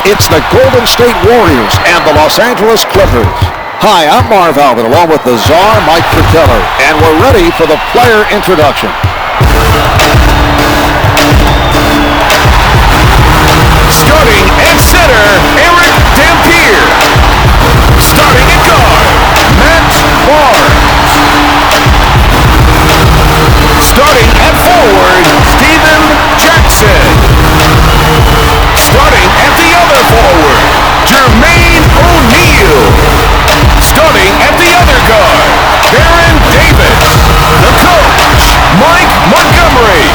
It's the Golden State Warriors and the Los Angeles Clippers. Hi, I'm Marv Albert, along with the Czar, Mike Fratello, and we're ready for the player introduction. Starting at center, Eric Dampier. Starting at guard, Matt Barnes. Starting at forward, Steven Jackson. Starting at the other forward, Jermaine O'Neal. Starting at the other guard, Baron Davis. The coach, Mike Montgomery.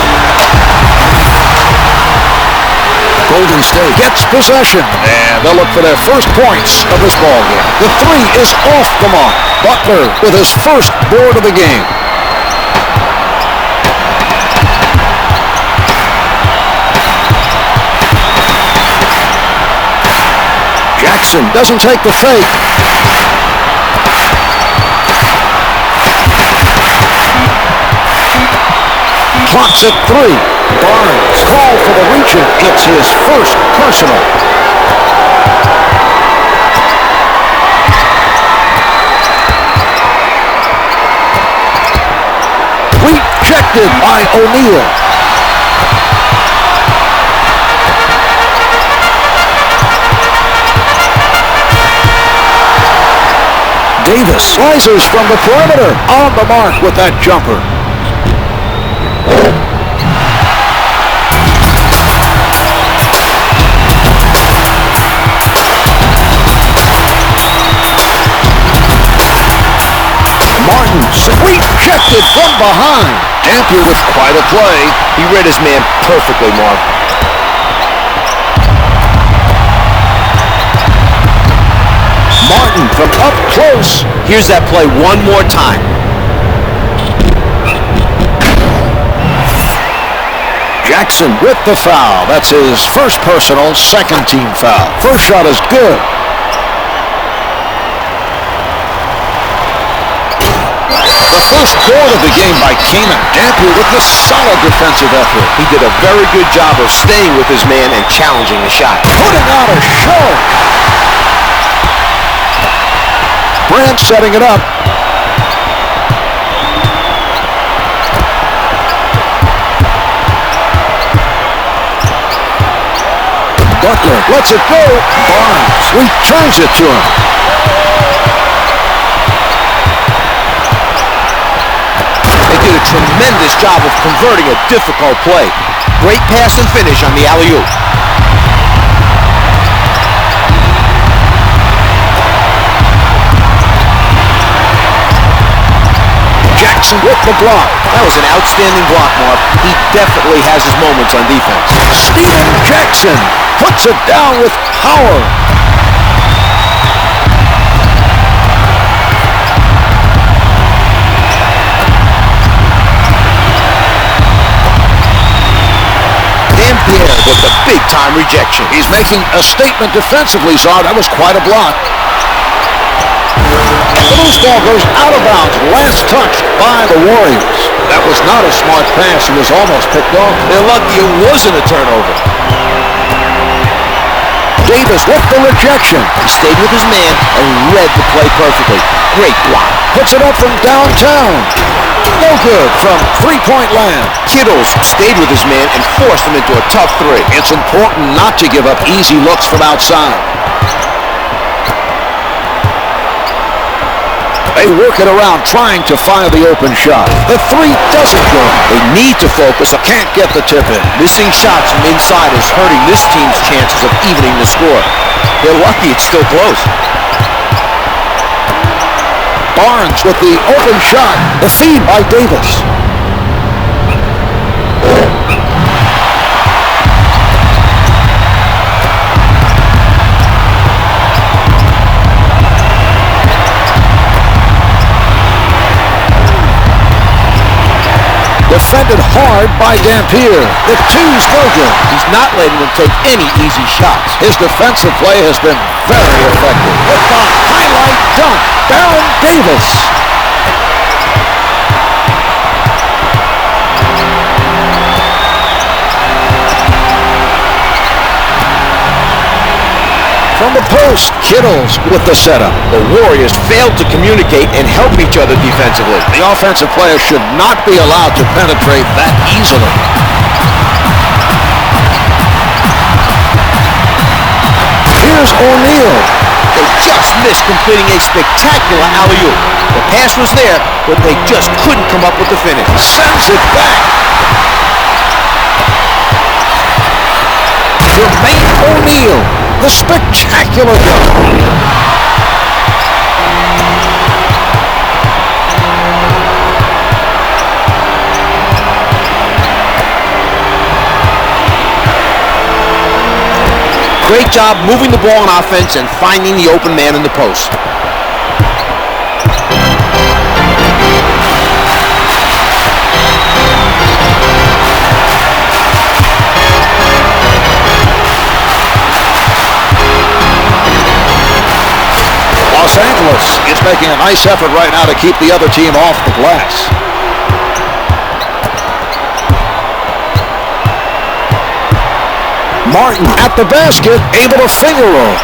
Golden State gets possession, and they'll look for their first points of this ballgame. The three is off the mark. Butler with his first board of the game. Jackson doesn't take the fake. Clock's at 3. Barnes called for the reaching. It's his first personal. Rejected by O'Neal. Davis slices from the perimeter. On the mark with that jumper. Rejected from behind. Dampier with quite a play. He read his man perfectly, Marv. Martin from up close. Here's that play one more time. Jackson with the foul. That's his first personal, second team foul. First shot is good. First board of the game by Kaman. Dampier with a solid defensive effort. He did a very good job of staying with his man and challenging the shot. Putting out a show. Brand setting it up. Butler lets it go. Barnes returns it to him. Did a tremendous job of converting a difficult play. Great pass and finish on the alley-oop. Jackson with the block. That was an outstanding block, Mark. He definitely has his moments on defense. Steven Jackson puts it down with power. With the big-time rejection. He's making a statement defensively, Czar. That was quite a block. The loose ball goes out of bounds. Last touch by the Warriors. That was not a smart pass. He was almost picked off. They're lucky it wasn't a turnover. Davis with the rejection. He stayed with his man and read the play perfectly. Great block. Puts it up from downtown. No good from three-point land. Kittles stayed with his man and forced him into a tough three. It's important not to give up easy looks from outside. They work it around trying to fire the open shot. The three doesn't go. They need to focus. Can't get the tip in. Missing shots from inside is hurting this team's chances of evening the score. They're lucky it's still close. Barnes with the open shot. The feed by Davis. Defended hard by Dampier. The two's no good. He's not letting them take any easy shots. His defensive play has been very effective. With the highlight dunk, Baron Davis. from the post. Kittles with the setup. The Warriors failed to communicate and help each other defensively. The offensive player should not be allowed to penetrate that easily. Here's O'Neal. They just missed completing a spectacular alley-oop. The pass was there, but they just couldn't come up with the finish. Sends it back. Jermaine O'Neal, the spectacular dunk. Great job moving the ball on offense and finding the open man in the post. Los Angeles is making a nice effort right now to keep the other team off the glass. Martin at the basket, able to finger roll.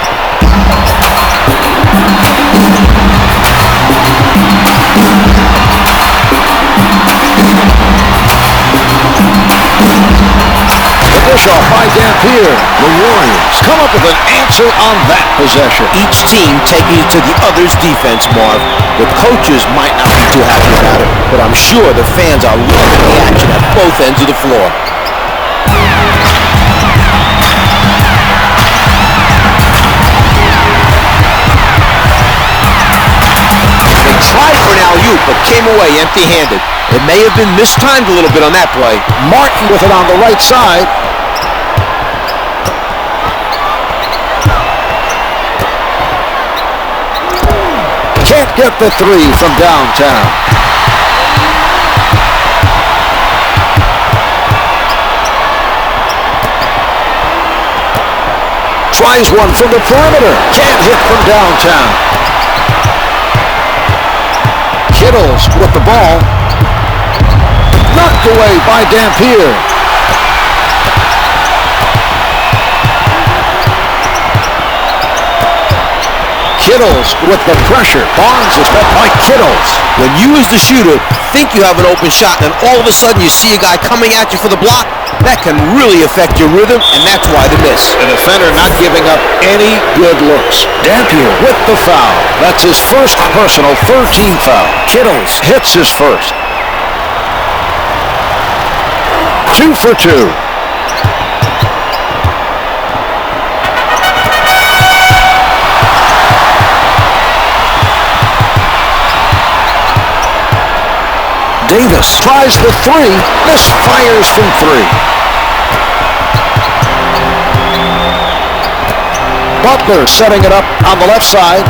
The dish off by Dampier. The Warriors come up with an answer on that possession. Each team taking it to the other's defense, Marv. The coaches might not be too happy about it, but I'm sure the fans are loving the action at both ends of the floor. Tried for an alley-oop, but came away empty-handed. It may have been mistimed a little bit on that play. Martin with it on the right side. Can't get the three from downtown. Tries one from the perimeter. Can't hit from downtown. Kittles with the ball. Knocked away by Dampier. Kittles with the pressure. Barnes is met by Kittles. When you as the shooter think you have an open shot and all of a sudden you see a guy coming at you for the block, that can really affect your rhythm, and that's why the miss. The defender not giving up any good looks. Dampier with the foul. That's his first personal, third-team foul. Kittles hits his first. 2 for 2. Davis tries the three, misfires from three. Butler setting it up on the left side.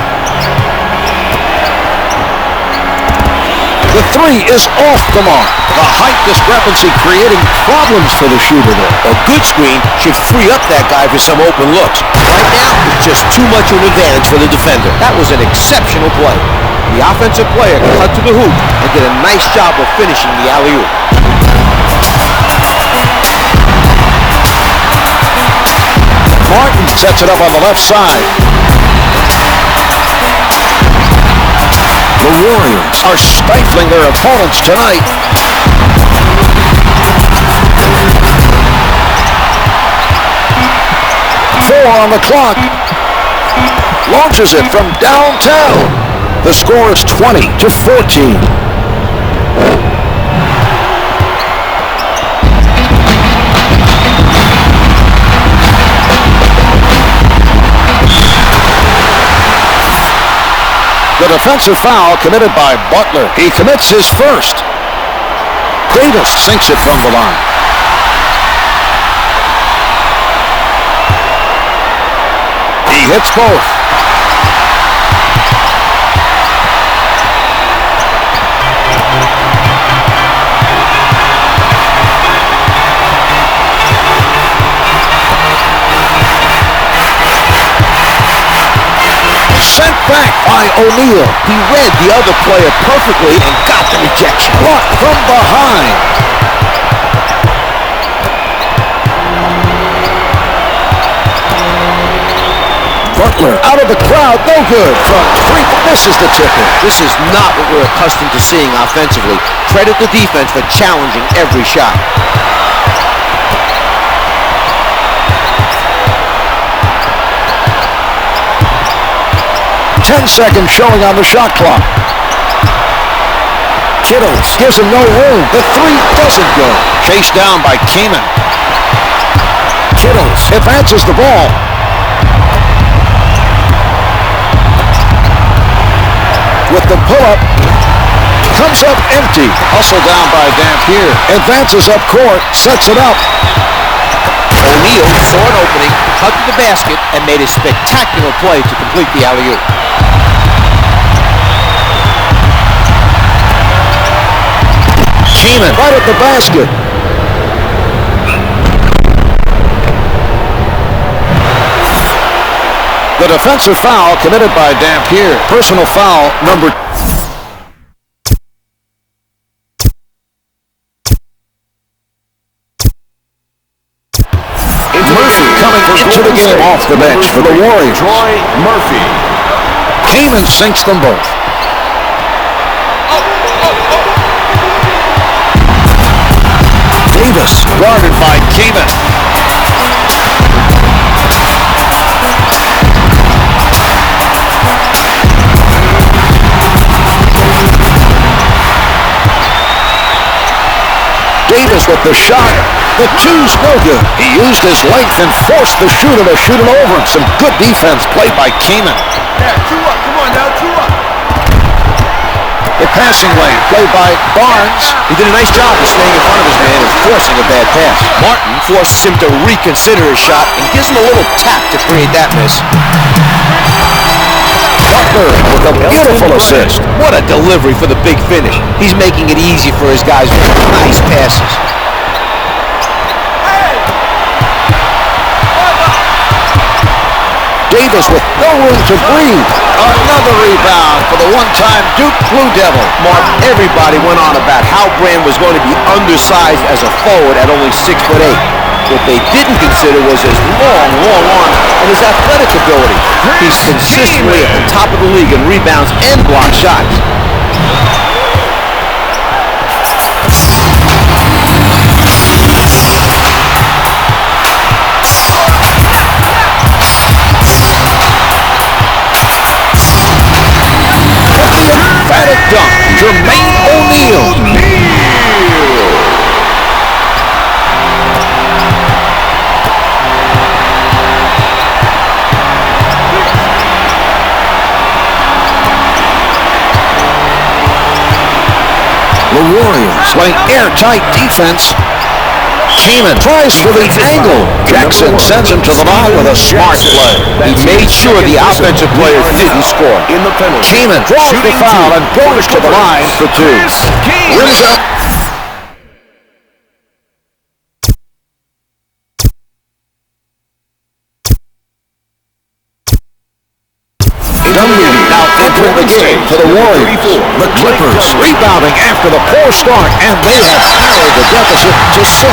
The three is off the mark. The height discrepancy creating problems for the shooter there. A good screen should free up that guy for some open looks. Right now, it's just too much of an advantage for the defender. That was an exceptional play. The offensive player cut to the hoop and did a nice job of finishing the alley-oop. Martin sets it up on the left side. The Warriors are stifling their opponents tonight. Four on the clock. Launches it from downtown. The score is 20-14. The defensive foul committed by Butler. He commits his first. Davis sinks it from the line. He hits both. Sent back by O'Neal. He read the other player perfectly and got the rejection. Blocked from behind. Butler out of the crowd, no good. From three, misses the tipper. This is not what we're accustomed to seeing offensively. Credit the defense for challenging every shot. 10 seconds showing on the shot clock. Kittles gives him no room. The three doesn't go. Chased down by Kaman. Kittles advances the ball. With the pull-up, comes up empty. Hustled down by Dampier. Advances up court, sets it up. O'Neal saw an opening, cut to the basket, and made a spectacular play to complete the alley-oop. Kaman right at the basket. The defensive foul committed by Dampier. Personal foul number. Murphy coming into the game off the bench for the Warriors. Murphy. Kaman sinks them both. Davis guarded by Kaman. Davis with the shot. The two's no good. He used his length and forced the shooter to shoot it over him. Some good defense played by Kaman. Yeah, 2 up. Come on now, 2 up. The passing lane played by Barnes. He did a nice job of staying in front of his man and forcing a bad pass. Martin forces him to reconsider his shot and gives him a little tap to create that miss. Butler with a beautiful assist. What a delivery for the big finish. He's making it easy for his guys with nice passes. Davis with no room to breathe. Another rebound for the one-time Duke Blue Devil. Mark, everybody went on about how Brand was going to be undersized as a forward at only 6'8". What they didn't consider was his long arm and his athletic ability. He's consistently at the top of the league in rebounds and block shots. Emphatic dunk, Jermaine O'Neal. The Warriors playing airtight defense. Kaman tries for the angle. Jackson sends him to the line with a smart play. He made sure the offensive player didn't score. In the penalty. Kaman draws the foul and goes to the line for two. Rims up. Dunleavy now entering the game for the Warriors. The Clippers rebounding after the poor start, and they have narrowed the deficit to 6.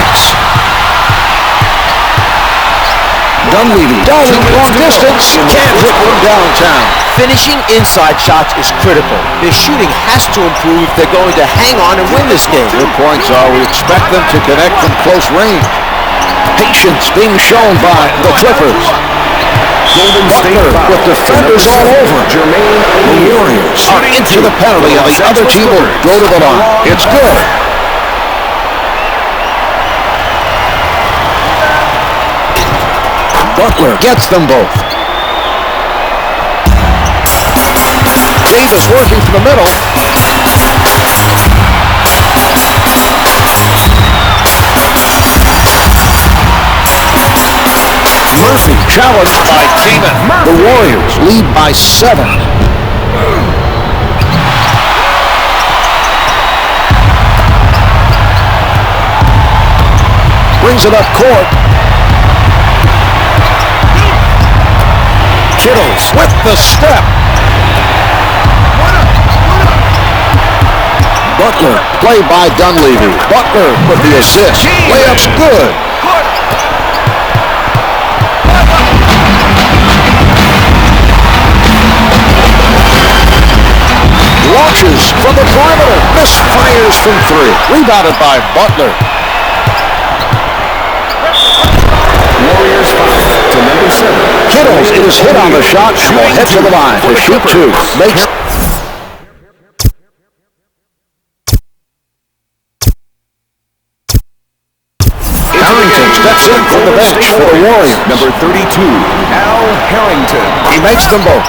Dunleavy down in long distance, can't hit from downtown. Finishing inside shots is critical. Their shooting has to improve if they're going to hang on and win this game. Your points are we expect them to connect from close range. Patience being shown by the Clippers. Butler with defenders all over. Jermaine The Warriors are into the penalty, and the other team will go to the line. It's good. Butler gets them both. Davis working to the middle. Murphy challenged by Kaman. The Warriors lead by 7. Brings it up court. Kittles with the step. Butler, played by Dunleavy. Butler with the assist. Layup's good. perimeter. Misfires from three. Rebounded by Butler. Warriors 5 to number 7. Kittles is hit on the shot and will head to the line to shoot two. Makes Harrington steps in from the bench for the Warriors. Number 32, Al Harrington. He makes them both.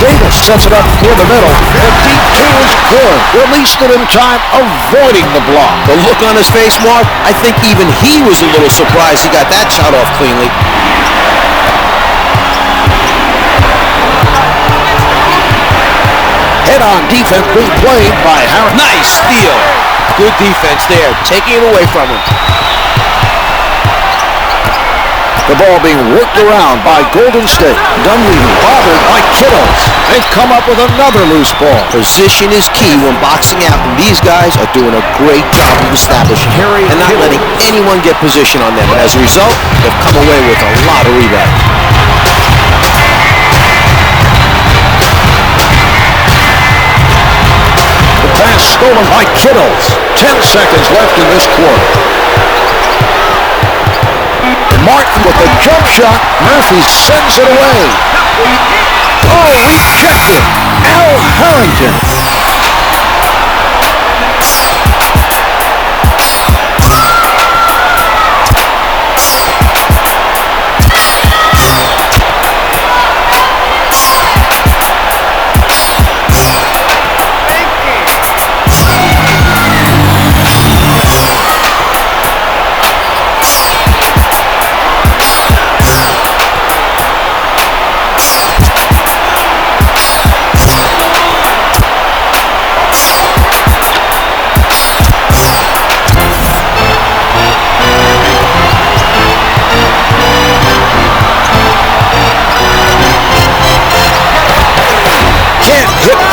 Davis sets it up near the middle. The deep two is good. Released it in time, avoiding the block. The look on his face, Mark, I think even he was a little surprised he got that shot off cleanly. Head-on defense being played by Harrington. Nice steal. Good defense there, taking it away from him. The ball being worked around by Golden State. Dunleavy bothered by Kittles. They've come up with another loose ball. Position is key when boxing out, and these guys are doing a great job of establishing and not letting anyone get position on them. And as a result, they've come away with a lot of rebounds. The pass stolen by Kittles. 10 seconds left in this quarter. Martin with a jump shot. Murphy sends it away. Oh, rejected. Al Harrington.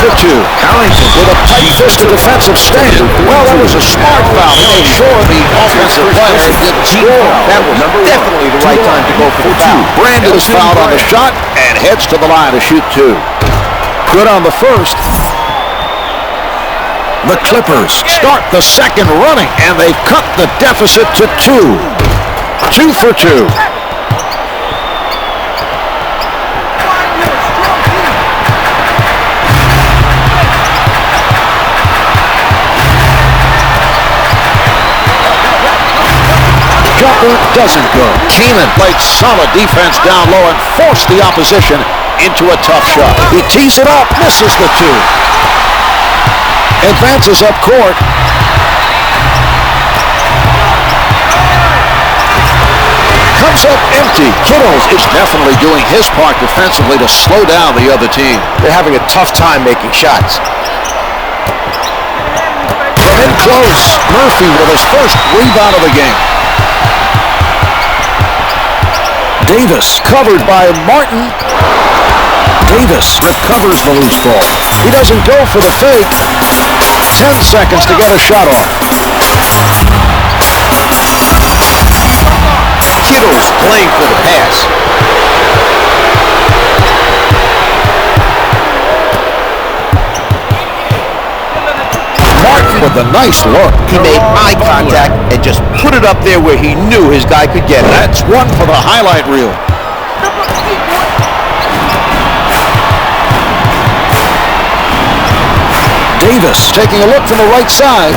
For two. Harrington with a tight-fisted defensive stand. Well, that was a smart foul. He made sure the offensive player didn't score. That was definitely the right time to go for the foul. Brand is fouled on the shot and heads to the line to shoot two. Good on the first. The Clippers start the second running, and they've cut the deficit to two. 2 for 2. Jumper doesn't go. Kaman played solid defense down low and forced the opposition into a tough shot. He tees it up, misses the two. Advances up court. Comes up empty. Kittles is definitely doing his part defensively to slow down the other team. They're having a tough time making shots. From in close, Murphy with his first rebound of the game. Davis covered by Martin. Davis recovers the loose ball. He doesn't go for the fake. 10 seconds to get a shot off. Kittles playing for the pass. Martin with a nice look. He made eye contact and just put it up there where he knew his guy could get it. That's one for the highlight reel. Davis taking a look from the right side.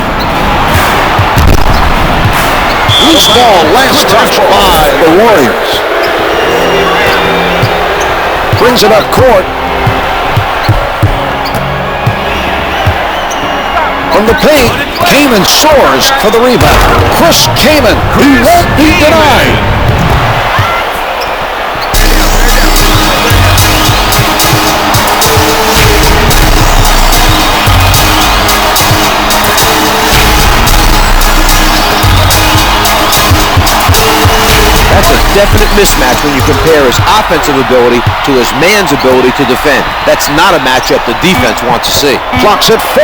Loose ball, last touch by the Warriors. Brings it up court. From the paint, Kaman soars for the rebound. Chris Kaman, he won't be denied. That's a definite mismatch when you compare his offensive ability to his man's ability to defend. That's not a matchup the defense wants to see. Clock's at 4.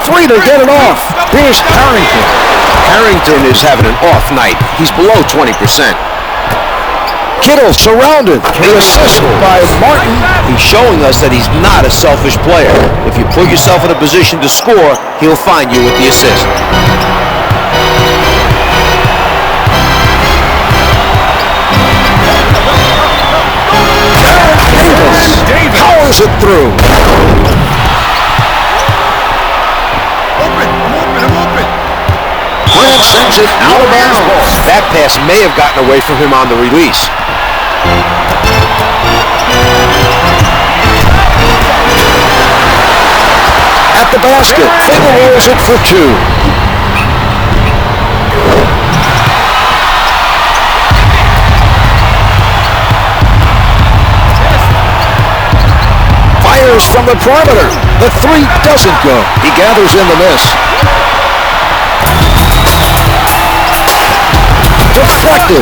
3 to get it off. Here's Harrington. Harrington is having an off night. He's below 20%. Kittle surrounded. The assist by Martin. He's showing us that he's not a selfish player. If you put yourself in a position to score, he'll find you with the assist. Davis powers it through. Brand sends it out of bounds. That pass may have gotten away from him on the release. At the basket, Finger rolls it for two. Fires from the perimeter. The three doesn't go. He gathers in the miss. Deflected.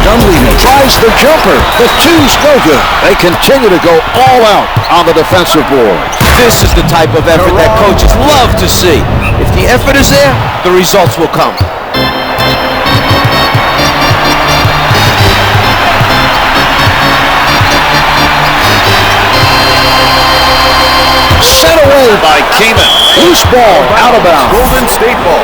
Dunleavy tries the jumper. The two's no good. They continue to go all out on the defensive board. This is the type of effort that coaches love to see. If the effort is there, the results will come. Sent away by Kaman. Loose ball out of bounds. Golden State ball.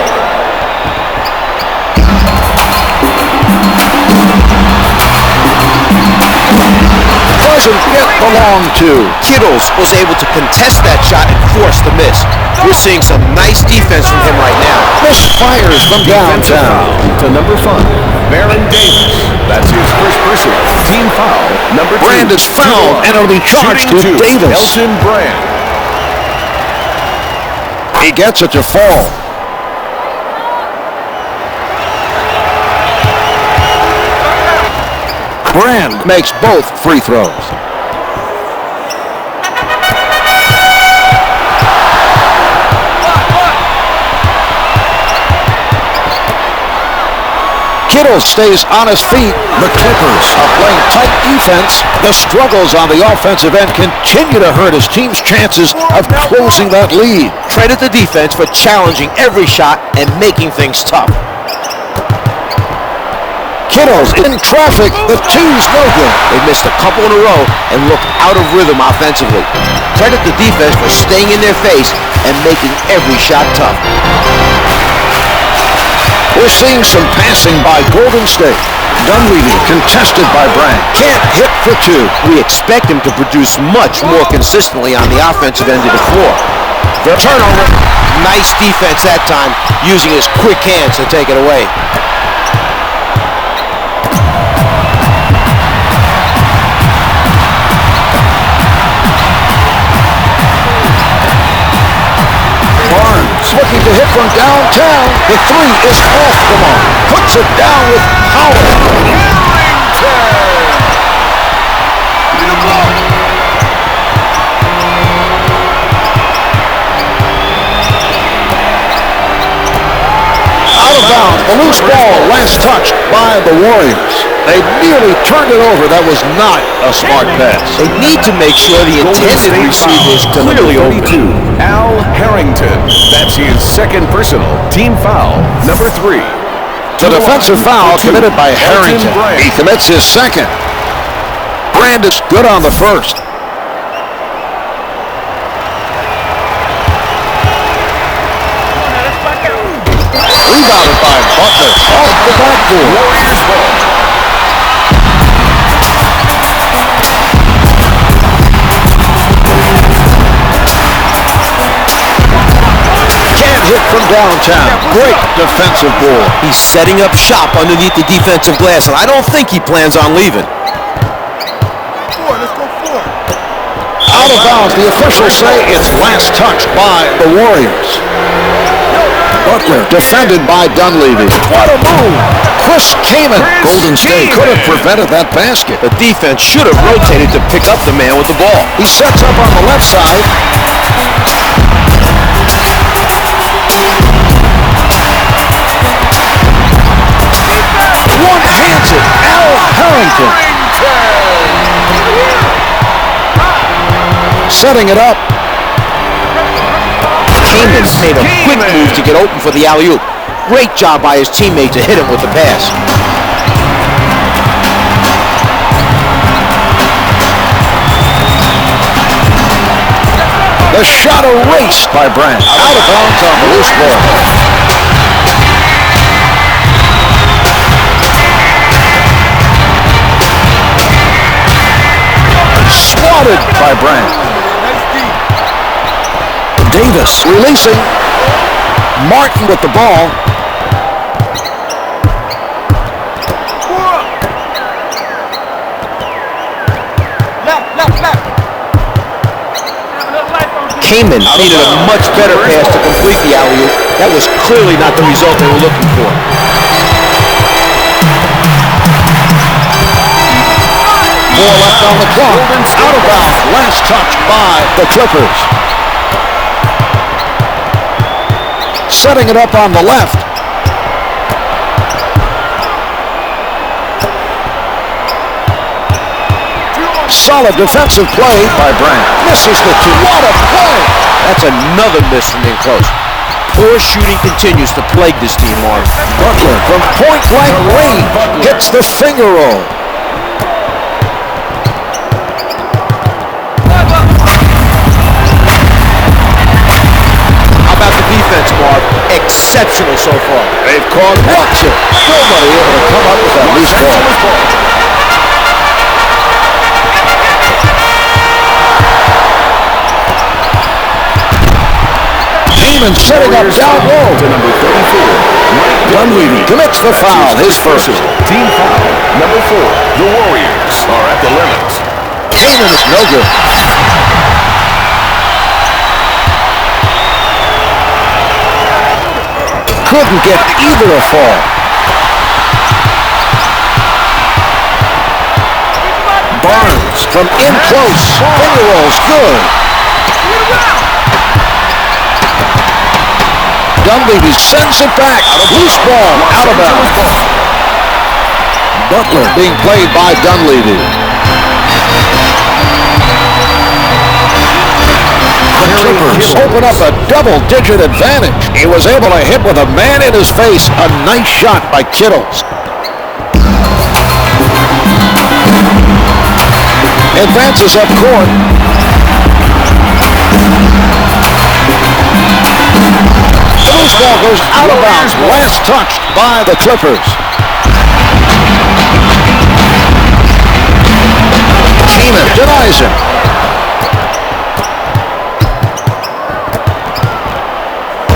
Doesn't get the long two. Kittles was able to contest that shot and force the miss. We're seeing some nice defense from him right now. Misfires from downtown. To number 5, Baron Davis. That's his first personal. Team foul, number 2. Brand is fouled and it'll be charged to Davis. Elton Brand. He gets it to fall. Brand makes both free throws. Kittle stays on his feet. The Clippers are playing tight defense. The struggles on the offensive end continue to hurt his team's chances of closing that lead. Credit the defense for challenging every shot and making things tough. Kittle's in traffic. The two's no good. They missed a couple in a row and looked out of rhythm offensively. Credit the defense for staying in their face and making every shot tough. We're seeing some passing by Golden State. Dunleavy contested by Brand. Can't hit for two. We expect him to produce much more consistently on the offensive end of the floor. The turnover, nice defense that time, using his quick hands to take it away. Looking to hit from downtown. The three is off the mark. Puts it down with power. Out of bounds. The loose ball last touched by the Warriors. They nearly turned it over. That was not a smart pass. They need to make sure the intended receiver is clearly open. Al Harrington. That's his second personal. Team foul, number 3. The defensive foul committed by Harrington. He commits his second. Brand is good on the first. Rebounded by Butler. Off the backboard. Warriors ball. Hit from downtown. Great defensive ball. He's setting up shop underneath the defensive glass, and I don't think he plans on leaving. Out of bounds. The officials say it's last touched by the Warriors. Butler defended by Dunleavy. What a move. Chris Kaman. Golden State could have prevented that basket. The defense should have rotated to pick up the man with the ball. He sets up on the left side. One hands it. Al Harrington. Setting it up. Kaman made a quick move to get open for the alley-oop. Great job by his teammate to hit him with the pass. The shot erased by Brand. Out of bounds on the loose ball. Swatted by Brand. Davis releasing. Martin with the ball. Kaman needed a much better pass to complete the alley-oop. That was clearly not the result they were looking for. Ball left on the clock. Out of bounds. Last touch by the Clippers. Setting it up on the left. Solid defensive play by Brand. Misses the two. What a play! That's another miss from in close. Poor shooting continues to plague this team, Mark. Butler from point-blank range hits the finger roll. How about the defense, Mark? Exceptional so far. They've caught Watson. Nobody able to come up with that loose ball. Kaman setting up down low. To number 34. Dunleavy commits the foul, his first. Team foul. Number 4. The Warriors are at the limit. Kaman is no good. Couldn't get either a fall. Barnes from in close. Finger rolls good. Dunleavy sends it back. Loose ball out of bounds. Butler being played by Dunleavy. The Clippers open up a double-digit advantage. He was able to hit with a man in his face. A nice shot by Kittles. Advances up court. The loose ball goes out of bounds. Last touched by the Clippers. Kaman denies him.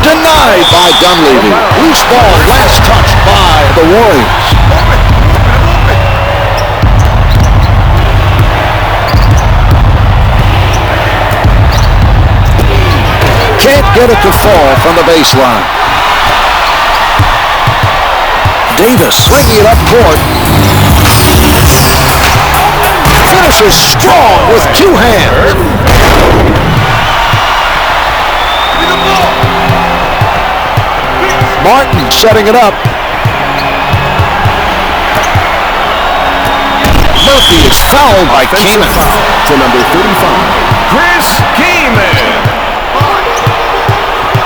Denied by Dunleavy. Loose ball, last touch by the Warriors. Can't get it to fall from the baseline. Davis swinging it up court. Finishes strong with two hands. Martin setting it up. Murphy is fouled by Kaman. To number 35. Chris Kaman.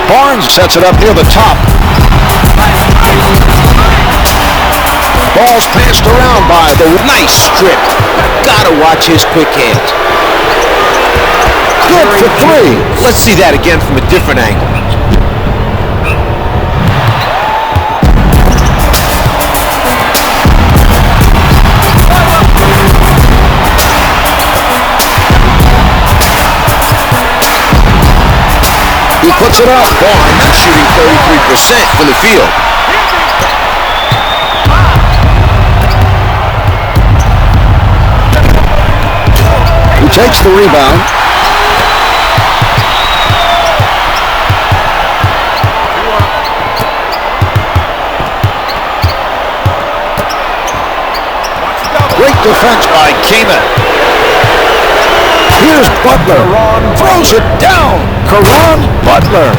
Barnes sets it up near the top. Ball's passed around by the... Nice strip. Gotta watch his quick hands. Good for three. Let's see that again from a different angle. He puts it up. Barnes shooting 33% from the field. He takes the rebound. Great defense by Kaman. Here's Butler. Throws it down. Karan Butler.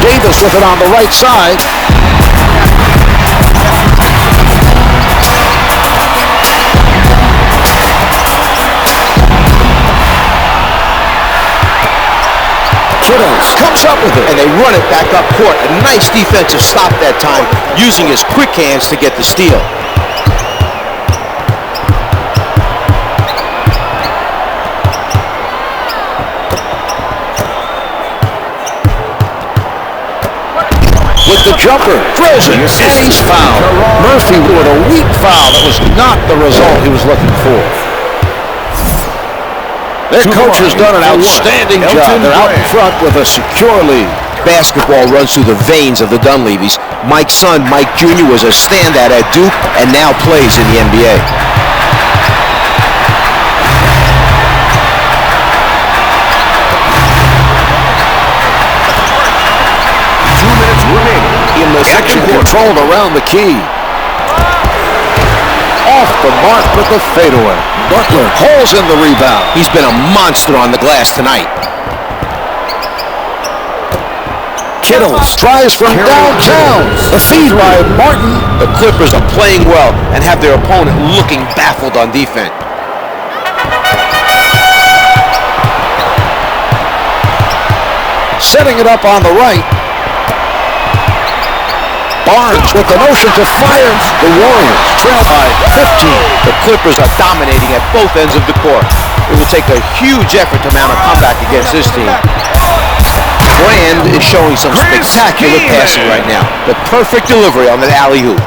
Davis with it on the right side. Kittles comes up with it. And they run it back up court. A nice defensive stop that time, using his quick hands to get the steal. With the jumper, drills it, and he's fouled. Murphy with a weak foul that was not the result he was looking for. Their coach has done an outstanding job. They're out in front with a secure lead. Basketball runs through the veins of the Dunleavys. Mike's son, Mike Jr., was a standout at Duke and now plays in the NBA. In the action controlled around the key. Off the mark with the fadeaway. Butler hauls in the rebound. He's been a monster on the glass tonight. Kittles tries from downtown. The feed by Martin. The Clippers are playing well and have their opponent looking baffled on defense. Setting it up on the right. Barnes with the motion to fire. The Warriors trail by 15. The Clippers are dominating at both ends of the court. It will take a huge effort to mount a comeback against this team. Brand is showing some spectacular passing right now. The perfect delivery on the alley-oop.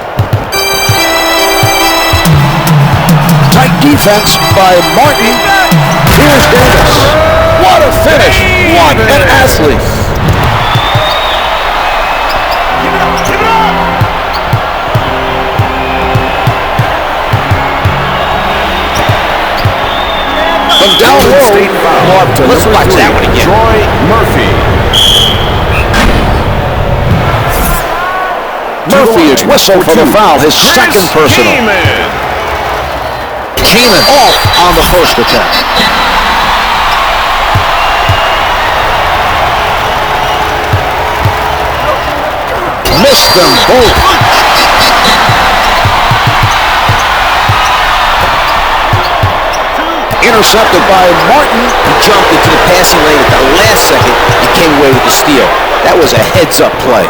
Tight defense by Martin. Here's Davis. What a finish. What an athlete. From down low. Let's watch that one again. Troy Murphy. Murphy is whistled for the foul, his second personal. Kaman off on the first attack. Missed them both. Intercepted by Martin. He jumped into the passing lane at the last second. He came away with the steal. That was a heads-up play.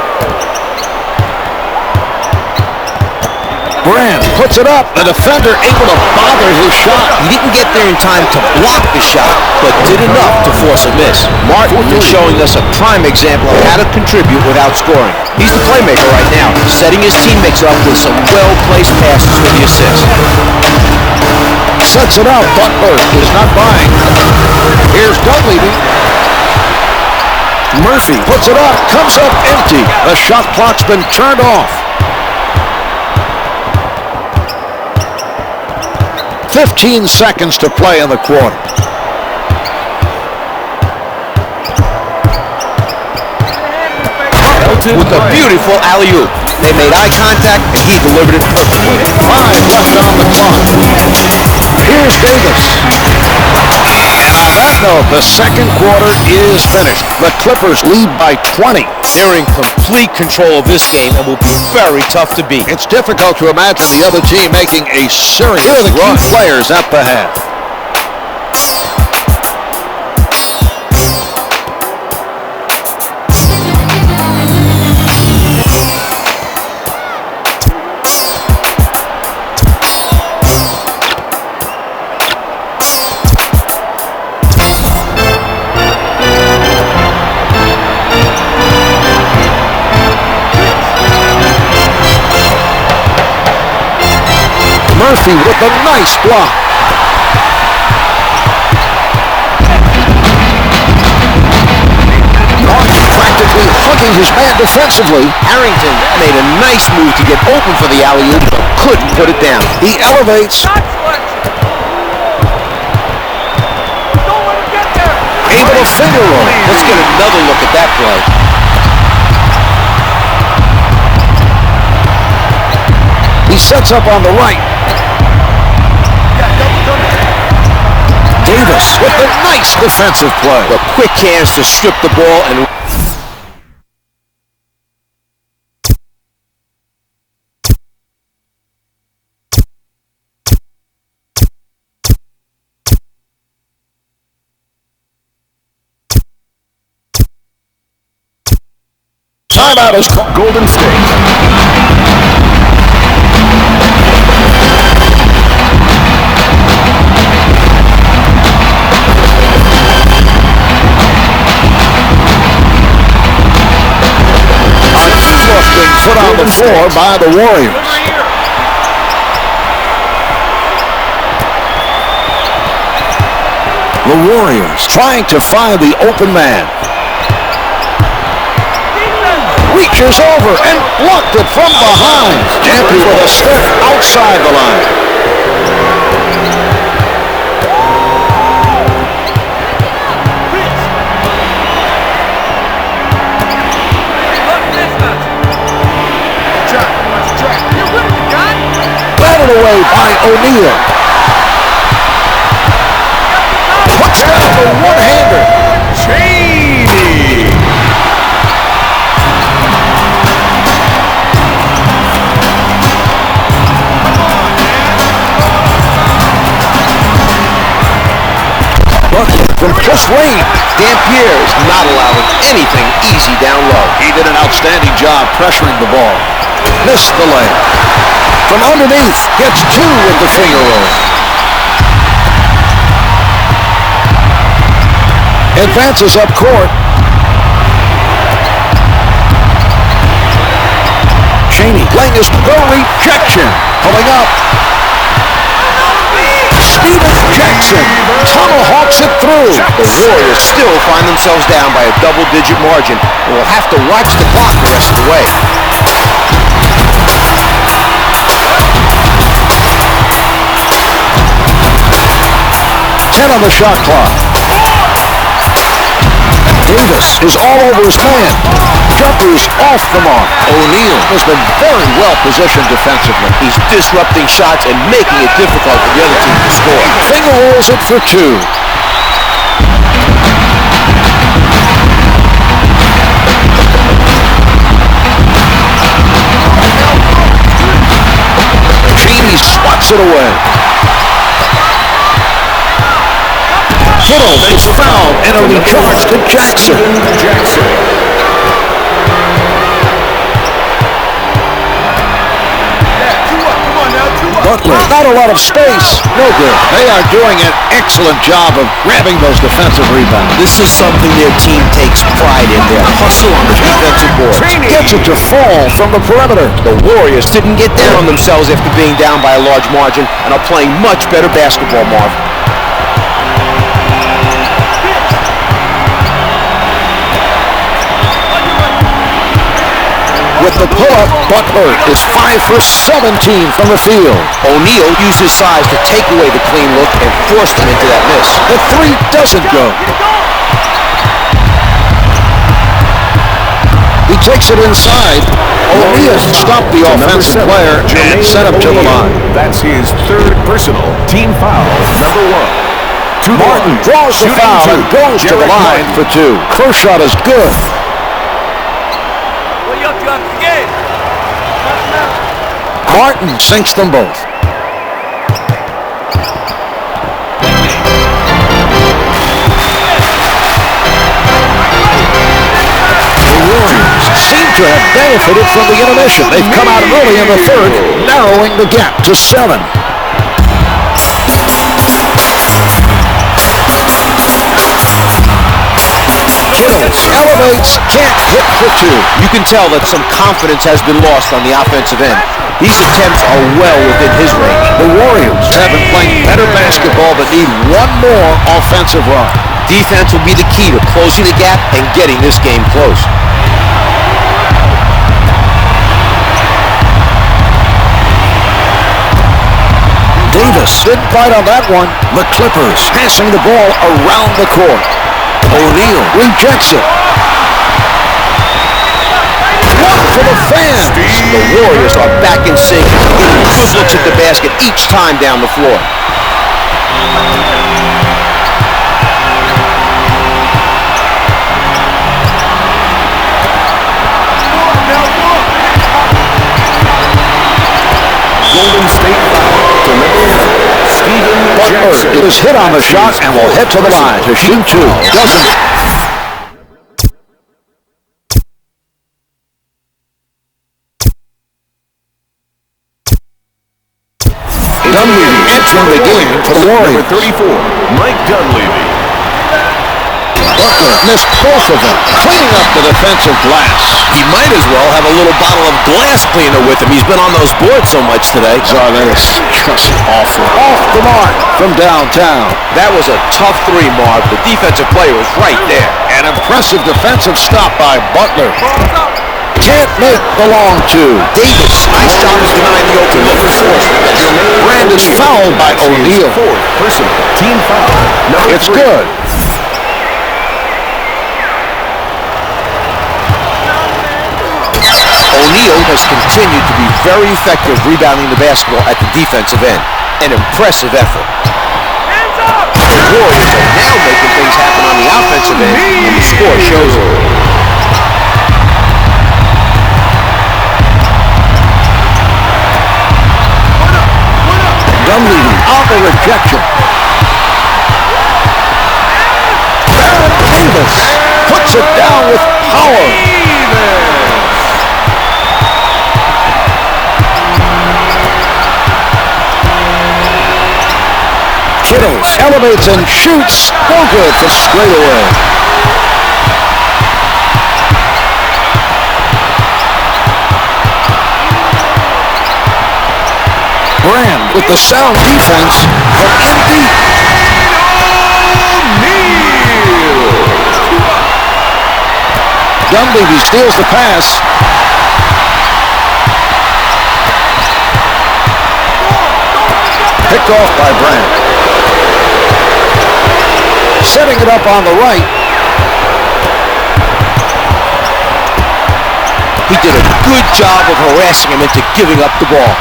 Brand puts it up. The defender able to bother his shot. He didn't get there in time to block the shot, but did enough to force a miss. Martin is showing us a prime example of how to contribute without scoring. He's the playmaker right now, setting his teammates up with some well-placed passes for the assist. Sets it out. Butler is not buying. Here's Dunleavy. Murphy puts it up. Comes up empty. The shot clock's been turned off. 15 seconds to play in the quarter. With a beautiful alley-oop. They made eye contact, and he delivered it perfectly. 5 left on the clock. Here's Davis. And on that note, the second quarter is finished. The Clippers lead by 20. They're in complete control of this game and will be very tough to beat. It's difficult to imagine the other team making a serious run. Here are the key players at the half. Murphy with a nice block. Martin practically hugging his man defensively. Harrington made a nice move to get open for the alley-oop, but couldn't put it down. He elevates. Able to finger roll. Let's get another look at that play. He sets up on the right. Davis with a nice defensive play. The quick hands to strip the ball and Timeout is called. Golden State. Being put on the floor by the Warriors. The Warriors trying to find the open man. Reaches over and blocked it from behind. Champion with a step outside the line. Away by O'Neal. Puts down the one-hander. Cheney. Bucket from close range. Dampier is not allowing anything easy down low. He did an outstanding job pressuring the ball. Missed the layup. From underneath, gets two with the finger roll. Advances up court. Cheney laying his rejection. Pulling up. Steven Jackson tomahawks it through. The Warriors still find themselves down by a double-digit margin and will have to watch the clock the rest of the way. 10 on the shot clock. Davis is all over his man. Jumpers off the mark. O'Neal has been very well positioned defensively. He's disrupting shots and making it difficult for the other team to score. Finger rolls it for two. Cheney swats it away. Kittle makes a foul, and it'll be charged to Jackson. Butler, not a lot of space, no good. They are doing an excellent job of grabbing those defensive rebounds. This is something their team takes pride in, their hustle on the defensive boards. Gets it to fall from the perimeter. The Warriors didn't get down on themselves after being down by a large margin and are playing much better basketball, Marv. With the pull-up, Butler is 5 for 17 from the field. O'Neal used his size to take away the clean look and forced him into that miss. The three doesn't go. He takes it inside. O'Neal stopped the offensive player and sent him to the line. That's his third personal. Team foul, number 1. Martin draws the foul and goes to the line for two. First shot is good. Martin sinks them both. The Warriors seem to have benefited from the intermission. They've come out early in the third, narrowing the gap to 7. Elevates, can't hit for two. You can tell that some confidence has been lost on the offensive end. These attempts are well within his range. The Warriors have been playing better basketball but need one more offensive run. Defense will be the key to closing the gap and getting this game close. Davis didn't bite on that one. The Clippers passing the ball around the court. O'Neal rejects it. One for the fans. The Warriors are back in sync, getting good looks at the basket each time down the floor. Golden State foul. Butler is hit on the shot and will head to the line to shoot two. Doesn't. Warriors. Number 34, Mike Dunleavy. Butler missed both of them, cleaning up the defensive glass. He might as well have a little bottle of glass cleaner with him. He's been on those boards so much today. Oh, that is just awful. Off the mark from downtown. That was a tough three, Marv. The defensive player was right there. An impressive defensive stop by Butler. Can't make the long two. Davis, nice job of denying the open. Number 4. Brand is fouled by O'Neal. Fourth personal team foul. Number It's 3. good. O'Neal has continued to be very effective rebounding the basketball at the defensive end. An impressive effort. The Warriors are now making things happen on the offensive end, and the score shows it. Dunleavy on the rejection. Davis puts it down with power. Kittles elevates and shoots. No good for straightaway. Brand with the sound defense, but empty. Dunleavy steals the pass. Picked off by Brand. Setting it up on the right. He did a good job of harassing him into giving up the ball.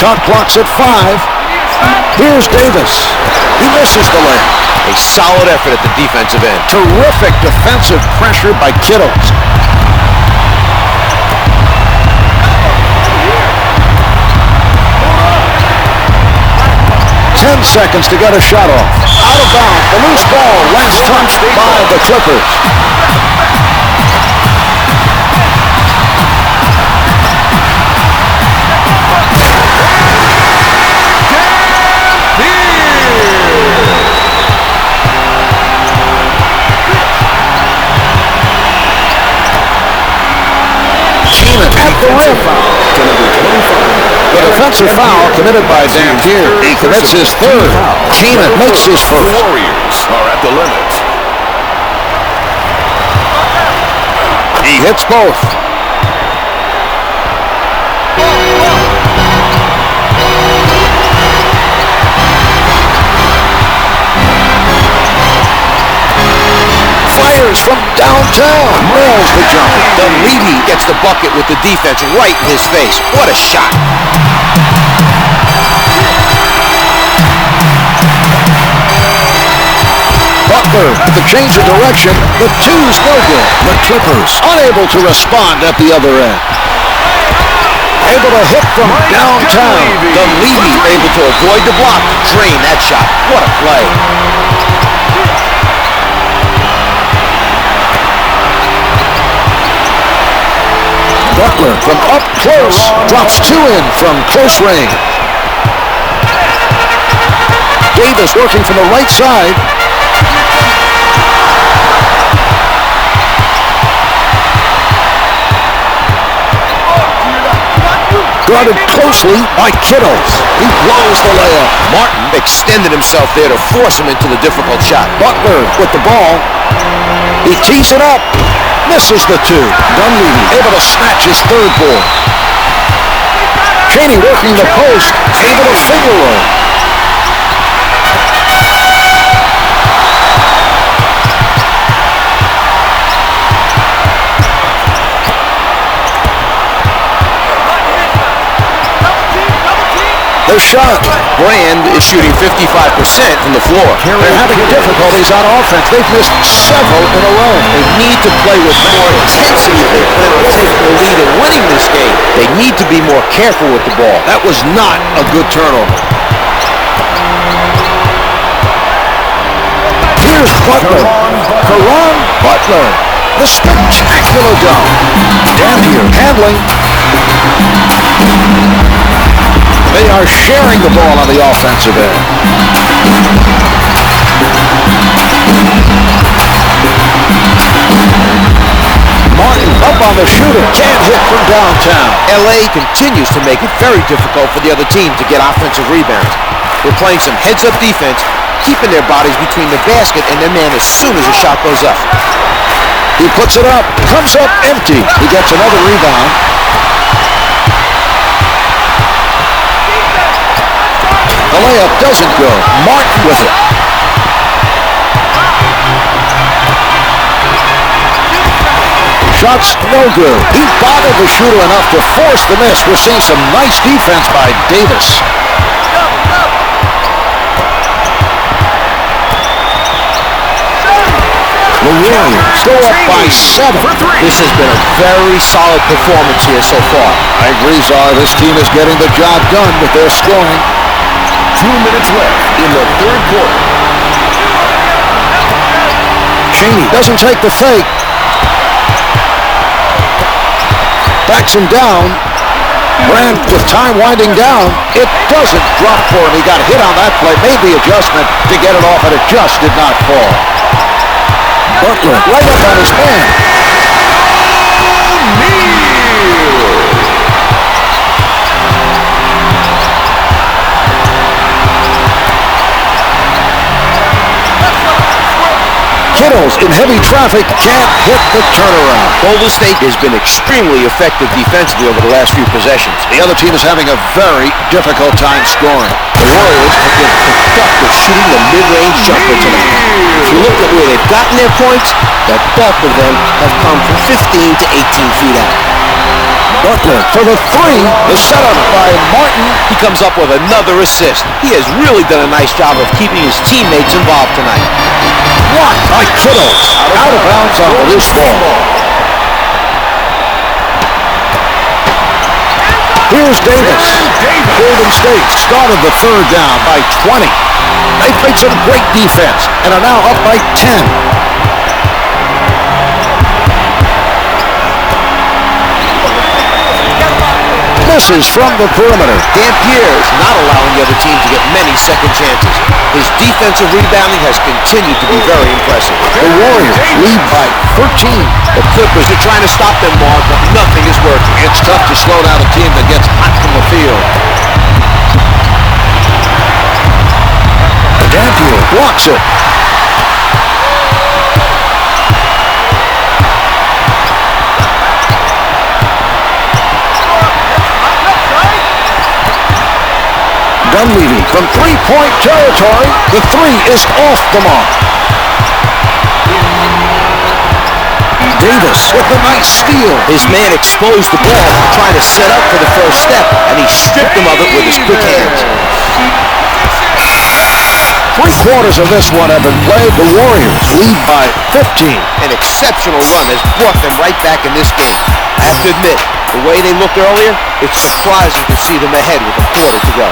Shot clock's at 5. Here's Davis. He misses the layup. A solid effort at the defensive end. Terrific defensive pressure by Kittles. Ten seconds to get a shot off. Out of bounds. The loose ball. Last touch by the Clippers. At the rim. The defensive foul committed by Dampier. He commits his third. Kaman makes his first. The Warriors are at the limit. He hits both. Fires from downtown. Nails the jumper. Dunleavy gets the bucket with the defense right in his face. What a shot. Butler with the change of direction. The two's no good. The Clippers unable to respond at the other end. Able to hit from downtown. Dunleavy able to avoid the block. Drain that shot. What a play. Butler from up close drops 2 in from close range. Davis working from the right side. Guarded closely by Kittles. He blows the layup. Martin extended himself there to force him into the difficult shot. Butler with the ball. He tees it up. Misses the 2. Dunleavy able to snatch his third ball. Cheney working the post. Able to finger roll. The shot. Brand is shooting 55% from the floor. They're having difficulties on offense. They've missed several in a row. They need to play with more intensity if they plan on taking the lead and winning this game. They need to be more careful with the ball. That was not a good turnover. Here's Butler. Kaman Butler. The spectacular dunk. Dampier handling. They are sharing the ball on the offensive end. Martin up on the shooter. Can't hit from downtown. LA continues to make it very difficult for the other team to get offensive rebounds. They're playing some heads-up defense, keeping their bodies between the basket and their man as soon as the shot goes up. He puts it up. Comes up empty. He gets another rebound. The layup doesn't go. Martin with it. Shot's no good. He bothered the shooter enough to force the miss. We're seeing some nice defense by Davis. The Warriors go up by 7. This has been a very solid performance here so far. I agree, Czar. This team is getting the job done with their scoring. 2 minutes left in the third quarter. Cheney doesn't take the fake. Backs him down. Brand with time winding down. It doesn't drop for him. He got hit on that play. Made the adjustment to get it off, and it just did not fall. Butler right up on his man. Kittles in heavy traffic can't hit the turnaround. Golden State has been extremely effective defensively over the last few possessions. The other team is having a very difficult time scoring. The Warriors have been productive shooting the mid-range jumper tonight. If you look at where they've gotten their points, the bulk of them have come from 15 to 18 feet out. Butler for the 3. The setup by Martin. He comes up with another assist. He has really done a nice job of keeping his teammates involved tonight. Blocked by Kittles. Out of bounds on the loose ball. Here's Davis. Golden State started the third down by 20. They played some great defense and are now up by 10. Misses from the perimeter. Dampier is not allowing the other team to get many second chances. His defensive rebounding has continued to be very impressive. The Warriors lead by 13. The Clippers are trying to stop them, Mark, but nothing is working. It's tough to slow down a team that gets hot from the field. Dampier blocks it. Dunleavy from three-point territory. The 3 is off the mark. Davis with a nice steal. His man exposed the ball, trying to set up for the first step, and he stripped him of it with his quick hands. 3/4 of this one have been played. The Warriors lead by 15. An exceptional run has brought them right back in this game. I have to admit, the way they looked earlier, it's surprising to see them ahead with a quarter to go.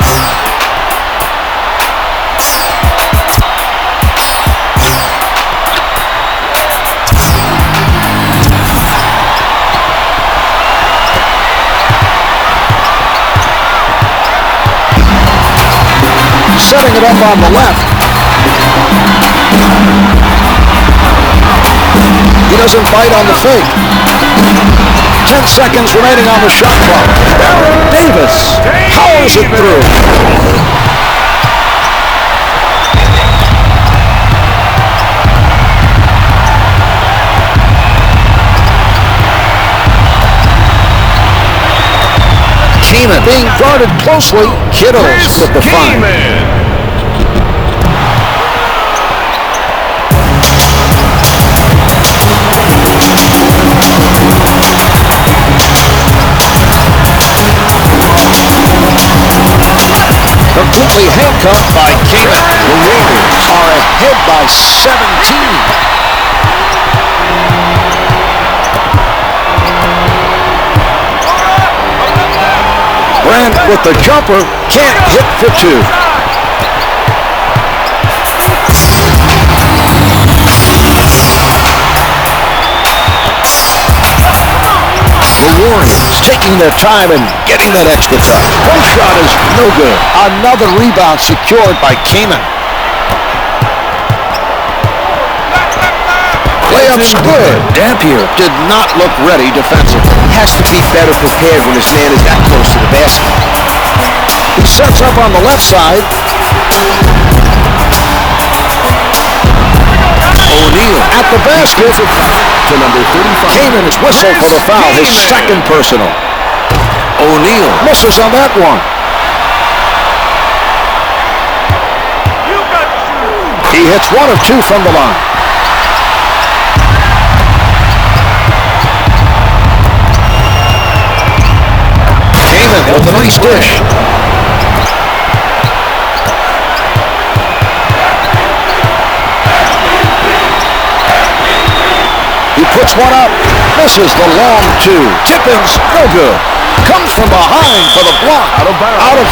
Setting it up on the left. He doesn't bite on the fake. 10 seconds remaining on the shot clock. Davis powers it through. Kaman being guarded closely. Kittles with the find. Completely handcuffed by Kaman. The Warriors are ahead by 17. Brand with the jumper, can't hit for 2. taking their time and getting that extra touch. One shot is no good. Another rebound secured by Kaman. Layup's good. Dampier did not look ready defensively. Has to be better prepared when his man is that close to the basket. He sets up on the left side. O'Neal at the basket to number 35. Kaman's whistle for the foul, his second personal. O'Neal misses on that one. He hits 1 of 2 from the line. Kaman with a nice dish. He puts one up, misses the long 2. Tip-ins, no good. Comes from behind for the block. Out of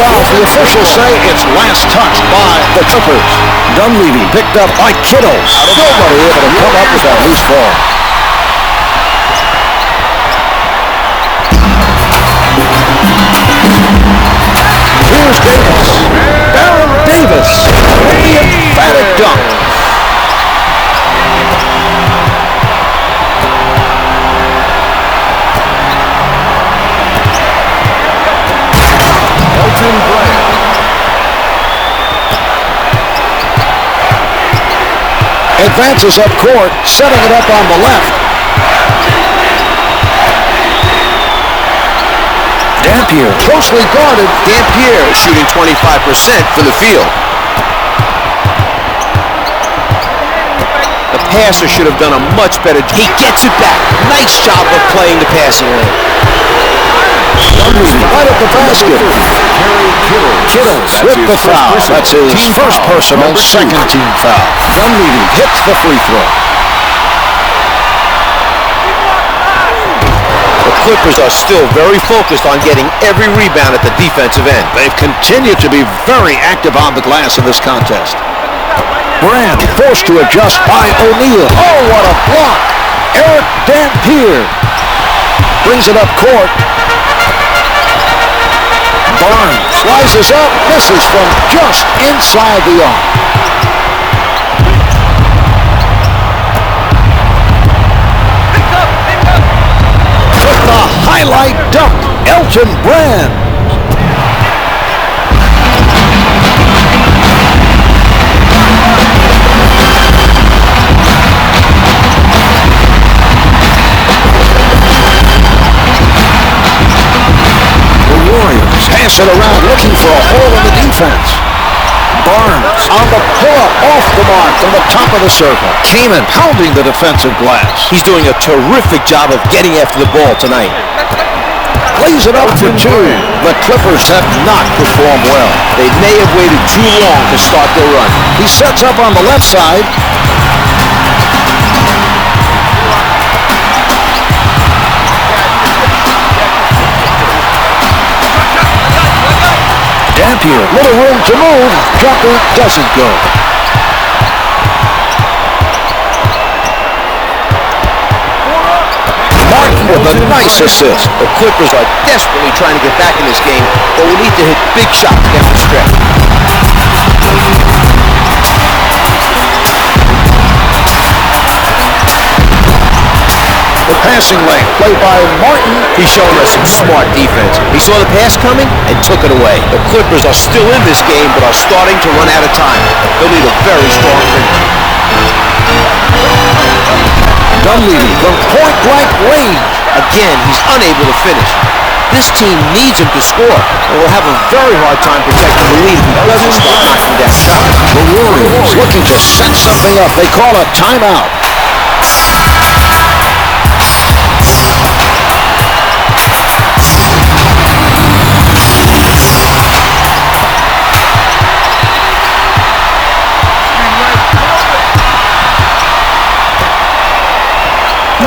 bounds. The officials say it's last touched by the Clippers. Dunleavy picked up by Kittles. Nobody able to come up with that loose ball. Here's Davis. Baron Davis with the emphatic dunk. Elton Brand. Advances up court, setting it up on the left. Dampier closely guarded. Dampier is shooting 25% from the field. The passer should have done a much better job. He gets it back. Nice job of playing the passing lane. Dunleavy right at the basket. Kittles with the foul. That's his first personal, second team foul. Dunleavy hits the free throw. The Clippers are still very focused on getting every rebound at the defensive end. They've continued to be very active on the glass in this contest. Brand forced to adjust by O'Neal. Oh, what a block! Eric Dampier brings it up court. Barnes slices up, misses from just inside the arc. With the highlight dunk, Elton Brand. Pass it around, looking for a hole in the defense. Barnes on the pull-up, off the mark from the top of the circle. Kaman pounding the defensive glass. He's doing a terrific job of getting after the ball tonight. Lays it up for 2. The Clippers have not performed well. They may have waited too long to start their run. He sets up on the left side. Dampier, little room to move. Jumper doesn't go. Martin with a nice assist. The Clippers are desperately trying to get back in this game, but we need to hit big shots down the stretch. The passing lane played by Martin. He's showing us some smart defense. He saw the pass coming and took it away. The Clippers are still in this game, but are starting to run out of time. They'll need a very strong finish. Dunleavy from point-blank range. Again, he's unable to finish. This team needs him to score, and will have a very hard time protecting the lead if he doesn't start knocking down shots. The Warriors looking to set something up. They call a timeout.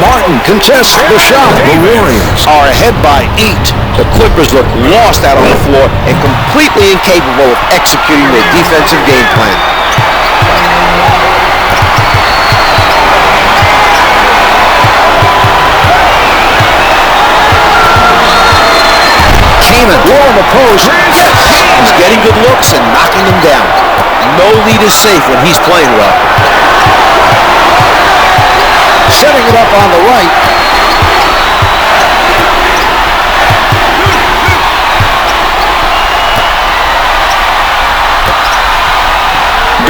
Martin contests the shot. The Warriors are ahead by 8. The Clippers look lost out on the floor and completely incapable of executing their defensive game plan. athlete is safe when he's playing well. Setting it up on the right.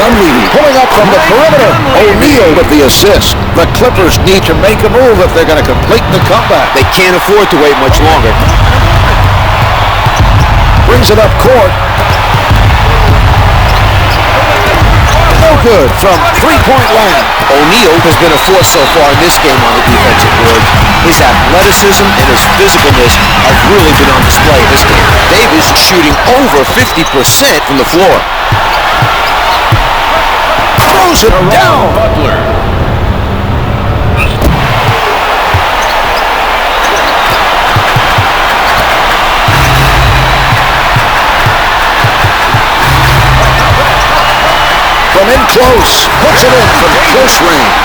Dunleavy pulling up from the perimeter. O'Neal with the assist. The Clippers need to make a move if they're going to complete the comeback. They can't afford to wait much longer. Brings it up court. No good from three-point land. O'Neal has been a force so far in this game on the defensive board. His athleticism and his physicalness have really been on display in this game. Davis shooting over 50% from the floor. Throws it down. Butler. From in close, puts it in from close range.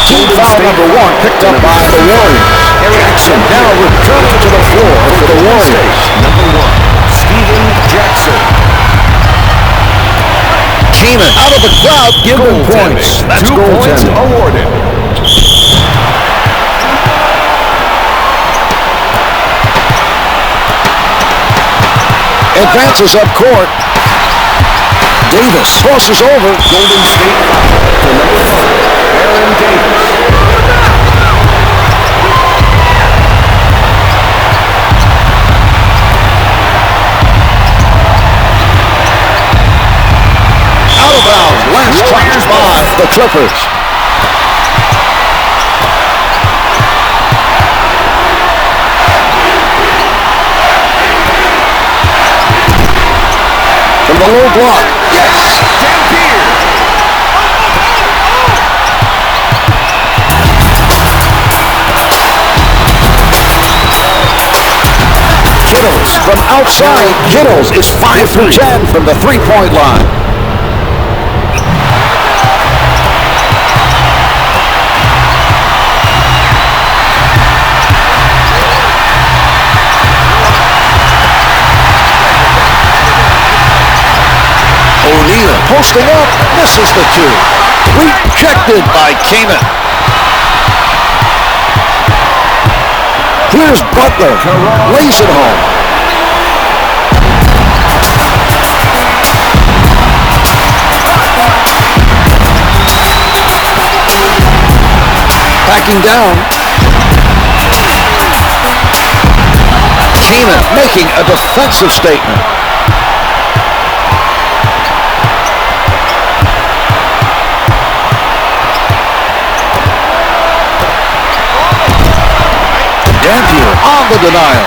Team foul number 1 picked up by the Warriors. Jackson now returning to the floor for the Warriors. Number 1, Steven Jackson. Kaman out of the crowd, give him points. That's 2 points goaltending. awarded. Advances up court. Davis crosses over. Golden State foul to number 5, Aaron Davis. Out of bounds. Last touch by the Clippers. From the low block. Yes! Dampier! Kittles from outside. Kittles is 5 for 10 from the three-point line. O'Neal posting up, misses the two. Rejected by Kaman. Here's Butler, lays it home. Backing down. Kaman making a defensive statement. Dampier on the denial.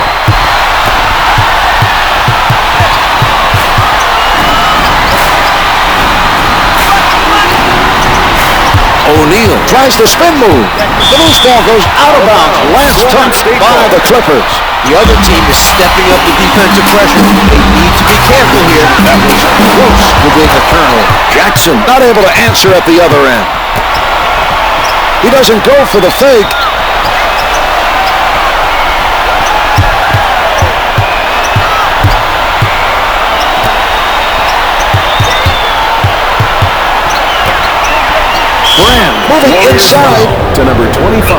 O'Neal tries the spin move. The loose ball goes out of bounds. Last touch by the Clippers. The other team is stepping up the defensive pressure. They need to be careful here. That was close within the turnover. Jackson not able to answer at the other end. He doesn't go for the fake. Brand moving inside to number 25,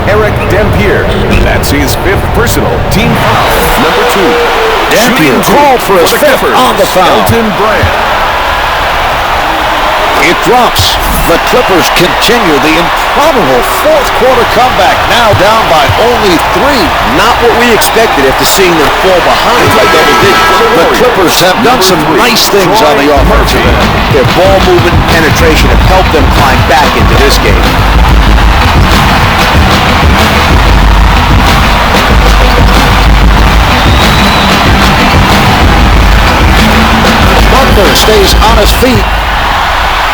Eric Dampier. That's his 5th personal team foul. Number 2, Dampier called for his 5th on the foul. Elton Brand. It drops. The Clippers continue the improbable fourth quarter comeback, now down by only 3. Not what we expected after seeing them fall behind by double digits. The Clippers have done some nice things on the offensive end. Their ball movement and penetration have helped them climb back into this game. Butler stays on his feet.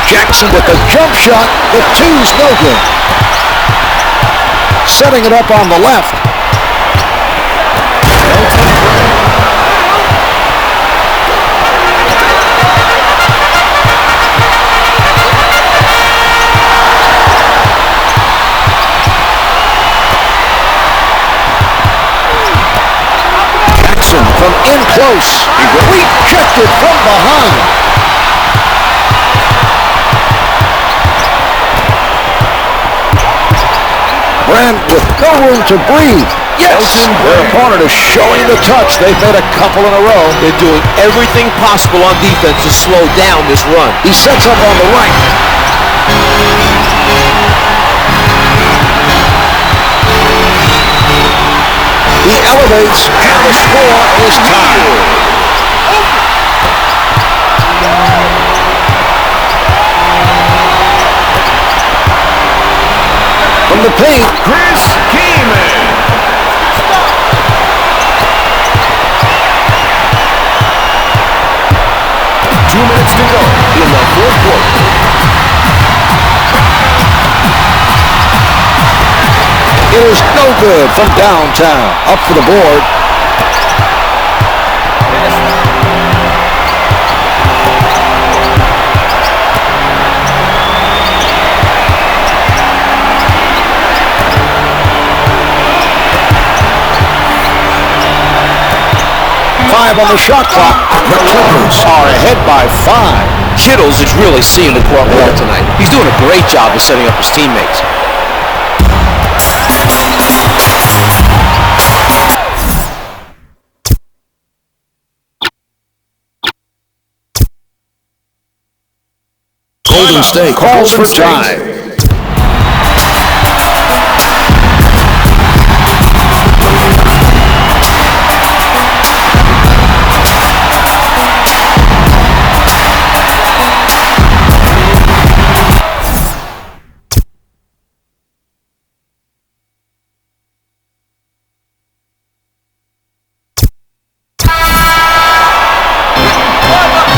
Jackson with the jump shot. The two's no good. Setting it up on the left. in close. Rejected from behind. Brand with no room to breathe. Yes! Their opponent is showing the touch. They've made a couple in a row. They're doing everything possible on defense to slow down this run. He sets up on the right. He elevates, and the score is tied. From the paint, Kaman. 2 minutes to go in the fourth quarter. it is no good from downtown. Up for the board. Five on the shot clock. The Clippers are ahead by 5. Kittles is really seeing the court well tonight. He's doing a great job of setting up his teammates. Golden State calls for time.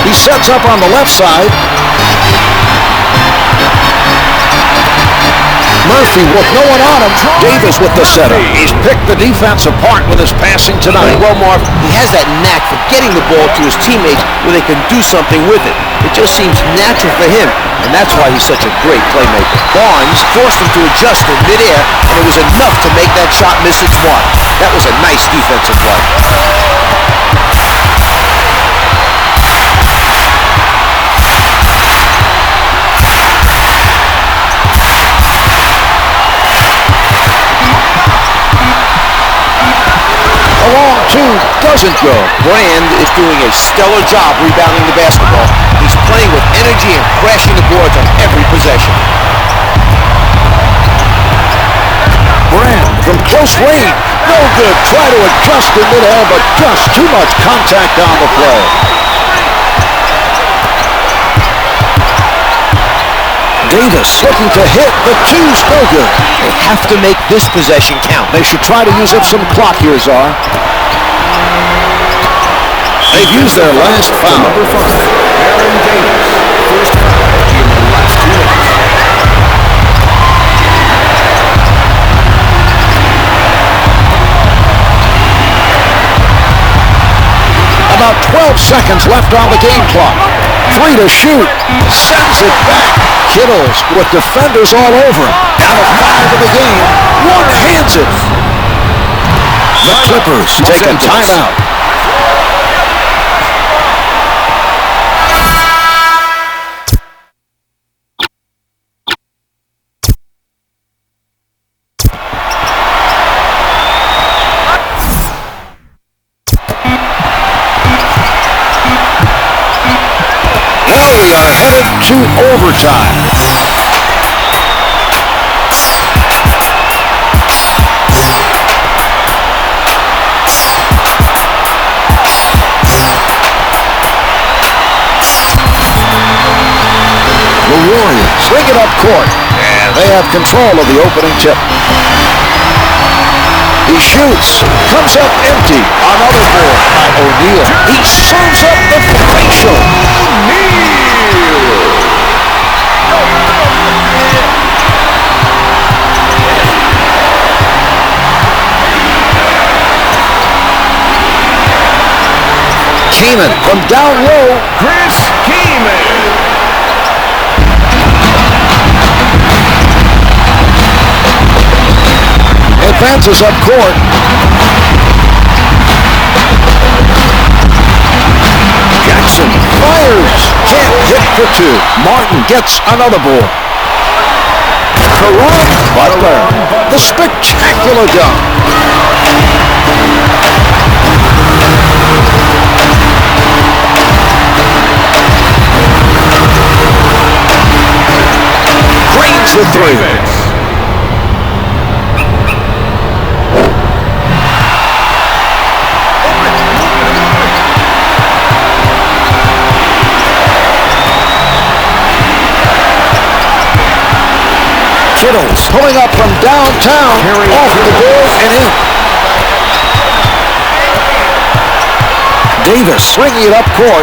He sets up on the left side. Murphy with no one on him. Davis with the setup. He's picked the defense apart with his passing tonight. Well, Marv, he has that knack for getting the ball to his teammates where they can do something with it. It just seems natural for him, and that's why he's such a great playmaker. Barnes forced him to adjust in midair, and it was enough to make that shot miss its mark. That was a nice defensive play. Doesn't go. Brand is doing a stellar job rebounding the basketball. He's playing with energy and crashing the boards on every possession. Brand from close range. No good. Try to adjust in midair, but just too much contact on the play. Davis looking to hit. The two's no good. They have to make this possession count. They should try to use up some clock here, Czar. They've used their last foul. Number 5, Aaron Davis. First foul in the last 2 minutes. About 12 seconds left on the game clock. 3 to shoot. Sends it back. Kittles with defenders all over him. Out of 5 of the game. One hands it. The Clippers take a timeout. To overtime. The Warriors bring it up court, and they have control of the opening tip. He shoots, comes up empty. Another board by O'Neal. He serves up the facial. Kaman from down low. Kaman. Advances up court. Fires. Can't hit for two. Martin gets another board. Kaman Butler. The spectacular dunk. Drains the three. Kittles pulling up from downtown, off the board and in. Davis swinging it up court.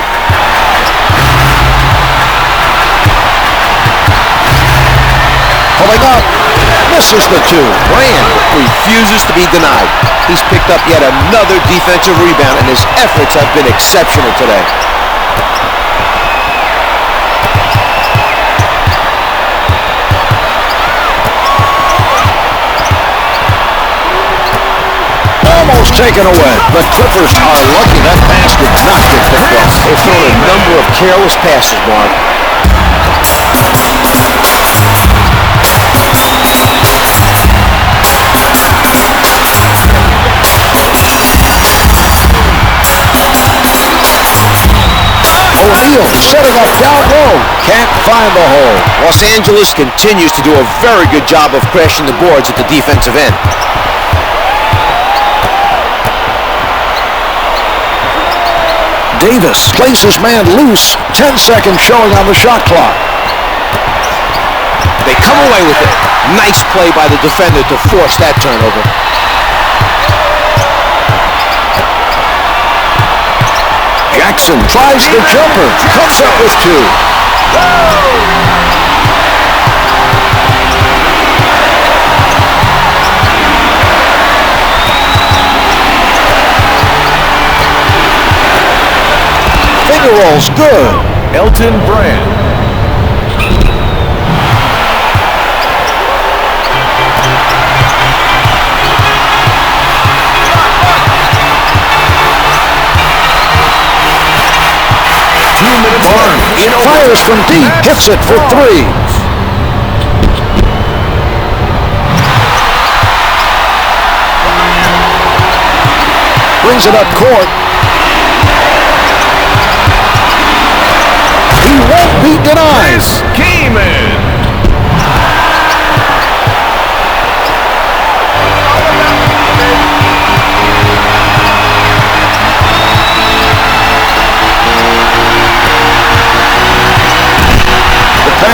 Pulling up, misses the two. Brand refuses to be denied. He's picked up yet another defensive rebound, and his efforts have been exceptional today. Almost taken away. The Clippers are lucky that pass did not get picked up. They've thrown a number of careless passes, Mark. O'Neal setting up down low. Can't find the hole. Los Angeles continues to do a very good job of crashing the boards at the defensive end. Davis plays his man loose. 10 seconds showing on the shot clock. They come away with it. Nice play by the defender to force that turnover. Jackson tries the jumper. Comes up with two. Finger rolls good. Elton Brand. Fires from deep, hits it for three. Brings it up court. He won't be denied. Kaman.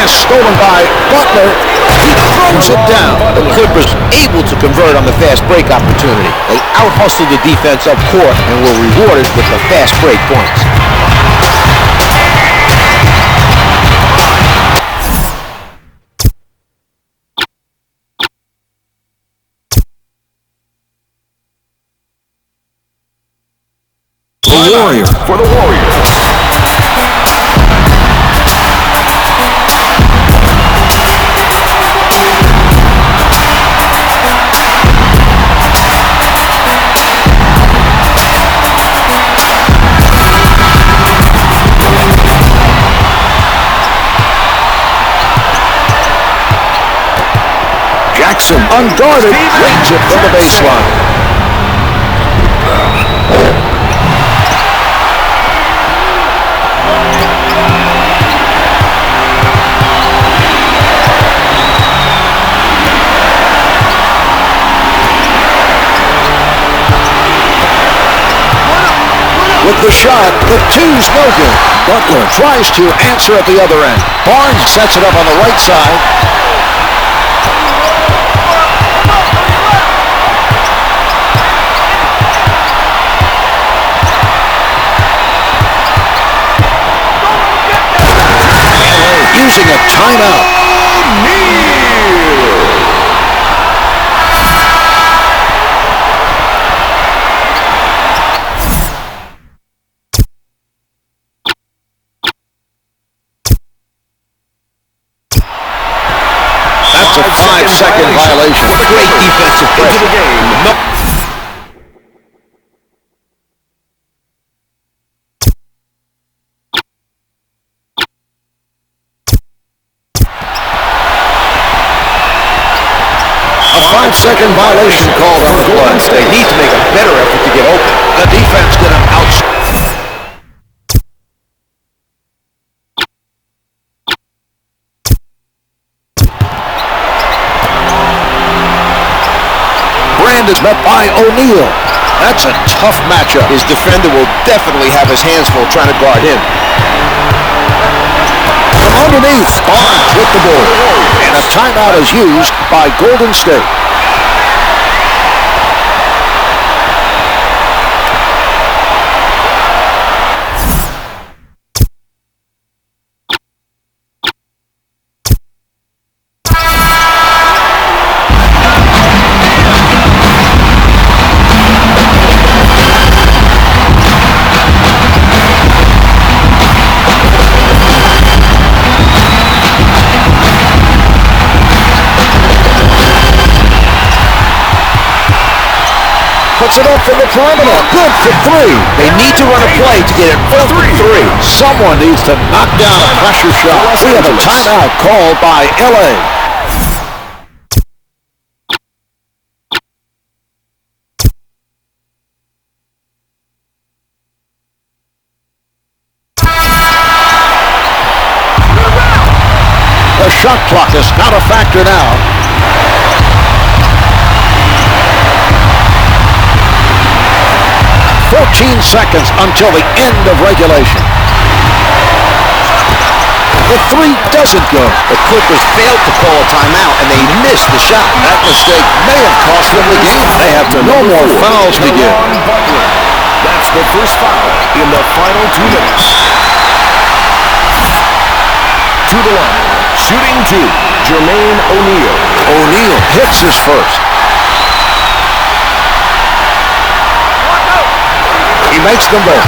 Stolen by Butler. He throws it down. The Clippers able to convert on the fast break opportunity. They out-hustled the defense up court and were rewarded with the fast break points. The Warrior. For the Warriors. Jackson, unguarded, lays it from the baseline. With the shot, the two's no good. Butler tries to answer at the other end. Barnes sets it up on the right side. Using a timeout. That's a 5-second violation. Great defensive play. Into the game. No. 2nd violation called on the Golden play. State needs to make a better effort to get open. The defense did an outside. Brand is met by O'Neal. That's a tough matchup. His defender will definitely have his hands full trying to guard him. From underneath, Barnes with the ball. And a timeout is used by Golden State. Puts it up from the perimeter. Good for 3. They need to run a play to get it for 3. Someone needs to knock down a pressure shot. We have a timeout called by LA. The shot clock is not a factor now. 14 seconds until the end of regulation. The 3 doesn't go. The Clippers failed to call a timeout, and they missed the shot. That mistake may have cost them the game. They have to no more fouls begin. That's the first foul in the final 2 minutes. To the line, shooting 2, Jermaine O'Neal. O'Neal hits his first. He makes them both.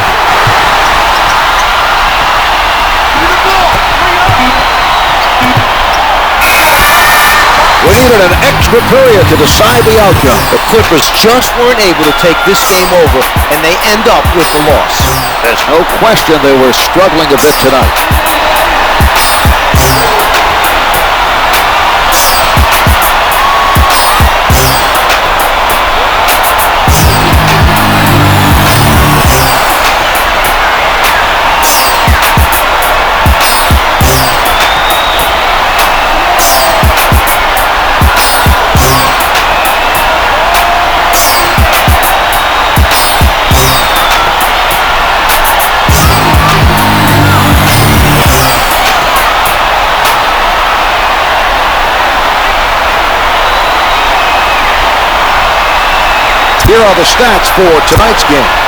We needed an extra period to decide the outcome. The Clippers just weren't able to take this game over, and they end up with the loss. There's no question they were struggling a bit tonight. Here are the stats for tonight's game.